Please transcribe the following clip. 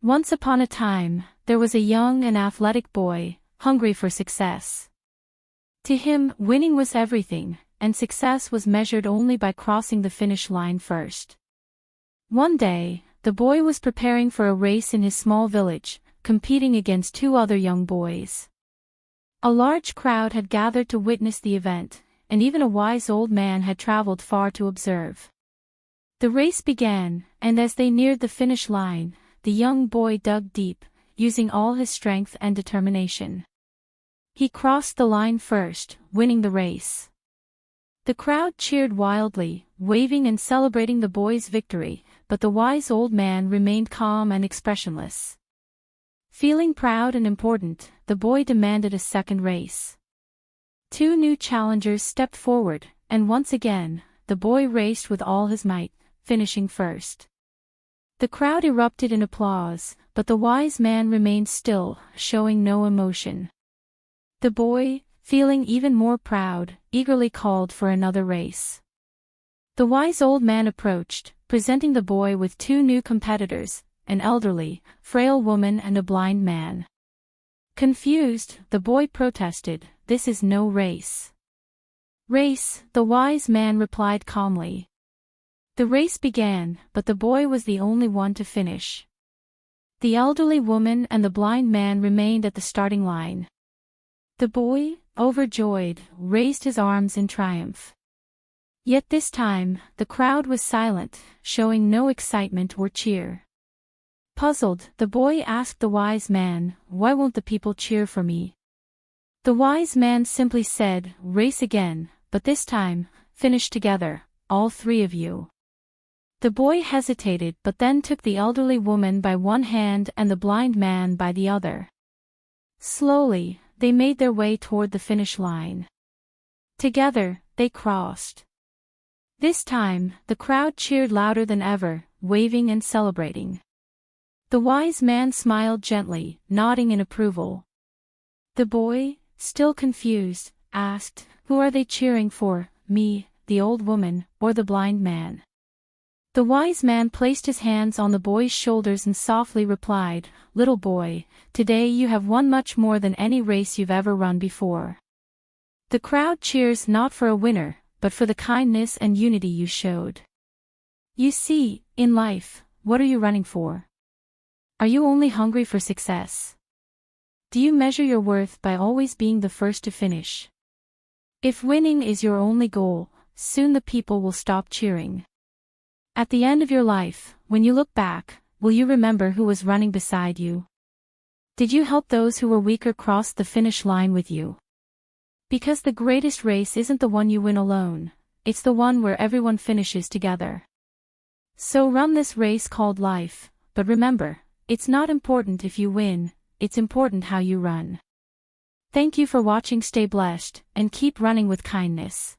Once upon a time, there was a young and athletic boy, hungry for success. To him, winning was everything, and success was measured only by crossing the finish line first. One day, the boy was preparing for a race in his small village, competing against two other young boys. A large crowd had gathered to witness the event, and even a wise old man had traveled far to observe. The race began, and as they neared the finish line, the young boy dug deep, using all his strength and determination. He crossed the line first, winning the race. The crowd cheered wildly, waving and celebrating the boy's victory, but the wise old man remained calm and expressionless. Feeling proud and important, the boy demanded a second race. Two new challengers stepped forward, and once again, the boy raced with all his might, finishing first. The crowd erupted in applause, but the wise man remained still, showing no emotion. The boy, feeling even more proud, eagerly called for another race. The wise old man approached, presenting the boy with two new competitors, an elderly, frail woman and a blind man. Confused, the boy protested, "This is no race." "Race," the wise man replied calmly. The race began, but the boy was the only one to finish. The elderly woman and the blind man remained at the starting line. The boy, overjoyed, raised his arms in triumph. Yet this time, the crowd was silent, showing no excitement or cheer. Puzzled, the boy asked the wise man, "Why won't the people cheer for me?" The wise man simply said, "Race again, but this time, finish together, all three of you." The boy hesitated but then took the elderly woman by one hand and the blind man by the other. Slowly, they made their way toward the finish line. Together, they crossed. This time, the crowd cheered louder than ever, waving and celebrating. The wise man smiled gently, nodding in approval. The boy, still confused, asked, "Who are they cheering for, me, the old woman, or the blind man?" The wise man placed his hands on the boy's shoulders and softly replied, "Little boy, today you have won much more than any race you've ever run before. The crowd cheers not for a winner, but for the kindness and unity you showed. You see, in life, what are you running for? Are you only hungry for success? Do you measure your worth by always being the first to finish? If winning is your only goal, soon the people will stop cheering. At the end of your life, when you look back, will you remember who was running beside you? Did you help those who were weaker cross the finish line with you? Because the greatest race isn't the one you win alone, it's the one where everyone finishes together. So run this race called life, but remember, it's not important if you win, it's important how you run. Thank you for watching. Stay blessed, and keep running with kindness.